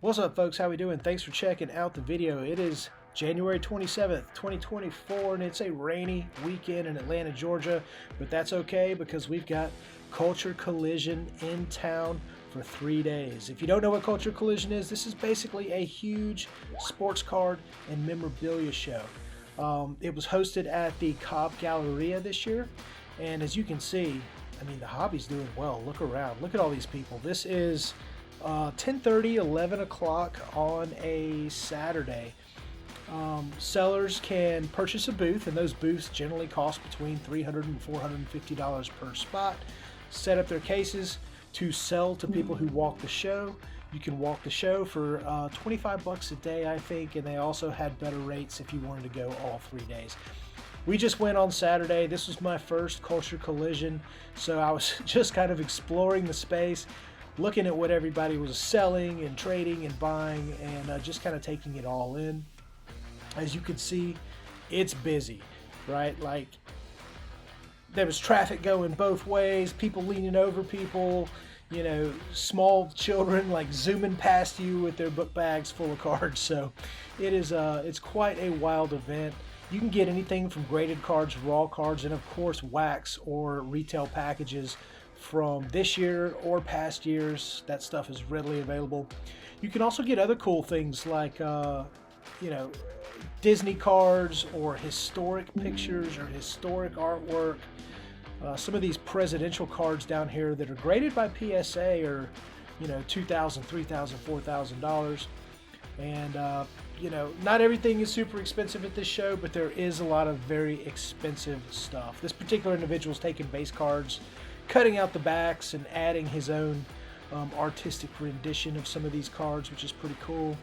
What's up, folks? How we doing? Thanks for checking out the video. It is January 27th, 2024, and it's a rainy weekend in Atlanta, Georgia, but that's okay because we've got Culture Collision in town for 3 days. If you don't know what Culture Collision is, this is basically a huge sports card and memorabilia show. It was hosted at the Cobb Galleria this year, and as you can see, I mean, the hobby's doing well. Look around. Look at all these people. This is 10:30, 11 o'clock on a Saturday. Sellers can purchase a booth, and those booths generally cost between $300 and $450 per spot. Set up their cases to sell to people who walk the show. You can walk the show for 25 bucks a day, I think, and they also had better rates if you wanted to go all 3 days. We just went on Saturday. This was my first Culture Collision, so I was just kind of exploring the space, looking at what everybody was selling and trading and buying, and just kind of taking it all in. As you can see, it's busy, right? Like, there was traffic going both ways, people leaning over people, you know, small children like zooming past you with their book bags full of cards. So it is it's quite a wild event. You can get anything from graded cards, raw cards, and of course wax or retail packages from this year or past years. That stuff is readily available. You can also get other cool things like you know, Disney cards or historic pictures or historic artwork. Some of these presidential cards down here that are graded by PSA are, you know, $2,000, $3,000, $4,000. And you know, not everything is super expensive at this show, but there is a lot of very expensive stuff. This particular individual is taking base cards, cutting out the backs, and adding his own artistic rendition of some of these cards, which is pretty cool.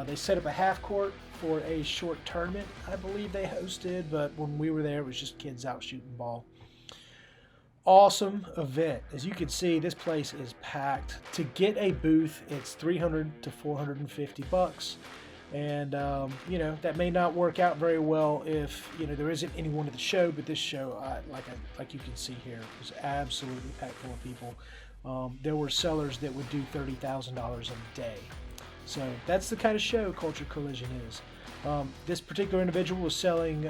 They set up a half court for a short tournament, I believe they hosted, but when we were there, it was just kids out shooting ball. Awesome event. As you can see, this place is packed. To get a booth, it's $300 to $450. And you know, that may not work out very well if, you know, there isn't anyone at the show, but this show, like you can see here, was absolutely packed full of people. There were sellers that would do $30,000 a day. So that's the kind of show Culture Collision is. This particular individual was selling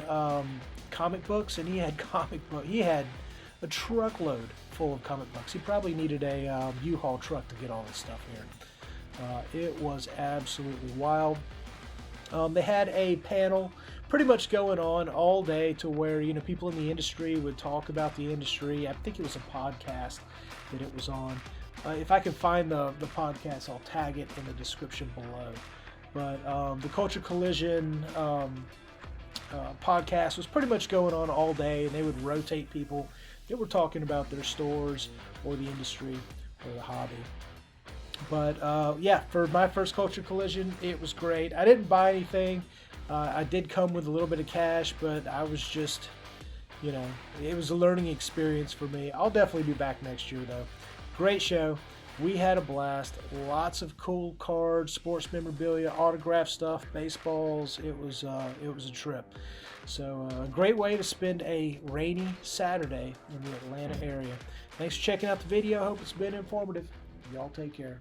comic books, and he had a truckload full of comic books. He probably needed a U-Haul truck to get all this stuff here. It was absolutely wild. They had a panel pretty much going on all day to where, you know, people in the industry would talk about the industry. I think it was a podcast that it was on. If I can find the podcast, I'll tag it in the description below. But the Culture Collision podcast was pretty much going on all day, and they would rotate people that were talking about their stores or the industry or the hobby. But yeah, for my first Culture Collision, it was great. I didn't buy anything. I did come with a little bit of cash, but I was just, you know, it was a learning experience for me. I'll definitely be back next year, though. Great show. We had a blast. Lots of cool cards, sports memorabilia, autograph stuff, baseballs. It was a trip. So a great way to spend a rainy Saturday in the Atlanta area. Thanks for checking out the video. Hope it's been informative. Y'all take care.